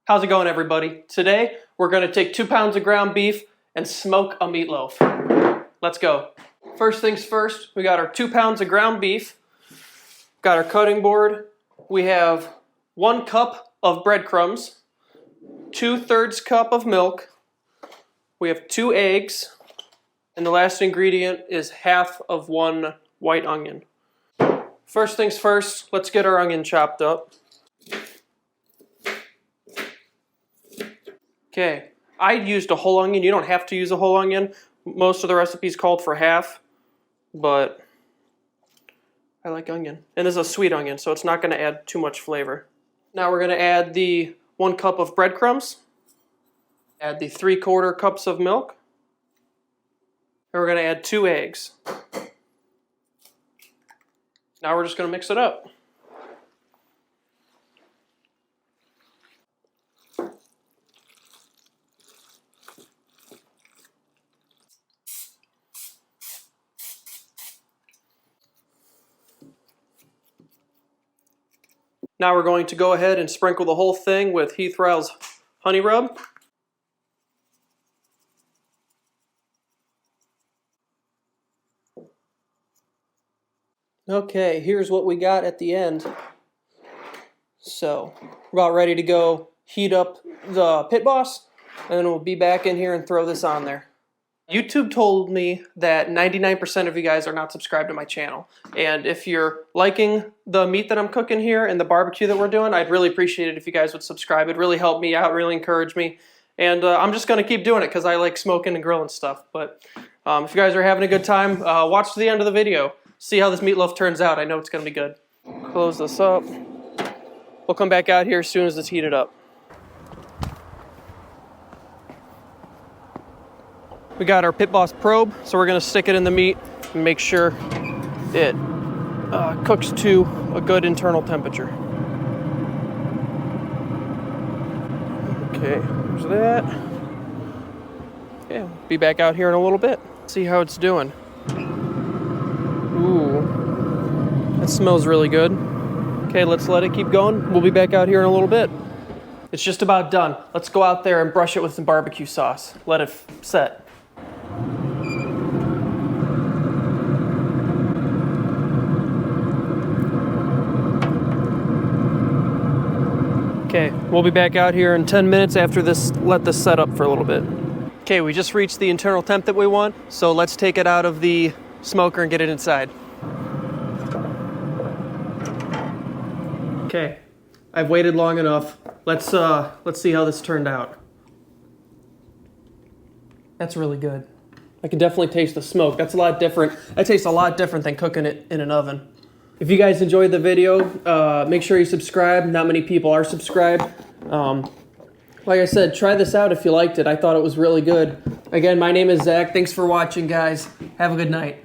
How's it going, everybody? Today, we're gonna take 2 pounds of ground beef and smoke a meatloaf. Let's go. First things first, we got our 2 pounds of ground beef, got our cutting board, we have 1 cup of breadcrumbs, 2/3 cup of milk, we have 2 eggs, and the last ingredient is half of 1 white onion. First things first, let's get our onion chopped up. Okay, I used a whole onion. You don't have to use a whole onion. Most of the recipes called for half, but I like onion. And this is a sweet onion, so it's not going to add too much flavor. Now we're going to add the 1 cup of breadcrumbs, add the 3/4 cups of milk, and we're going to add 2 eggs. Now we're just going to mix it up. Now we're going to go ahead and sprinkle the whole thing with Heath Ryle's honey rub. Okay, here's what we got at the end. So, we're about ready to go heat up the pit boss, and then we'll be back in here and throw this on there. YouTube told me that 99% of you guys are not subscribed to my channel. And if you're liking the meat that I'm cooking here and the barbecue that we're doing, I'd really appreciate it if you guys would subscribe. It'd really help me out, really encourage me. And I'm just going to keep doing it because I like smoking and grilling stuff. But if you guys are having a good time, watch to the end of the video. See how this meatloaf turns out. I know it's going to be good. Close this up. We'll come back out here as soon as it's heated up. We got our pit boss probe, so we're going to stick it in the meat and make sure it cooks to a good internal temperature. Okay, there's that. Yeah, be back out here in a little bit. See how it's doing. Ooh, that smells really good. Okay, let's let it keep going. We'll be back out here in a little bit. It's just about done. Let's go out there and brush it with some barbecue sauce. Let it set. Okay, we'll be back out here in 10 minutes after this. Let this set up for a little bit. Okay, we just reached the internal temp that we want, so let's take it out of the smoker and get it inside. Okay, I've waited long enough. Let's see how this turned out. That's really good. I can definitely taste the smoke. That's a lot different. That tastes a lot different than cooking it in an oven. If you guys enjoyed the video, make sure you subscribe. Not many people are subscribed. Like I said, try this out if you liked it. I thought it was really good. Again, my name is Zach. Thanks for watching, guys. Have a good night.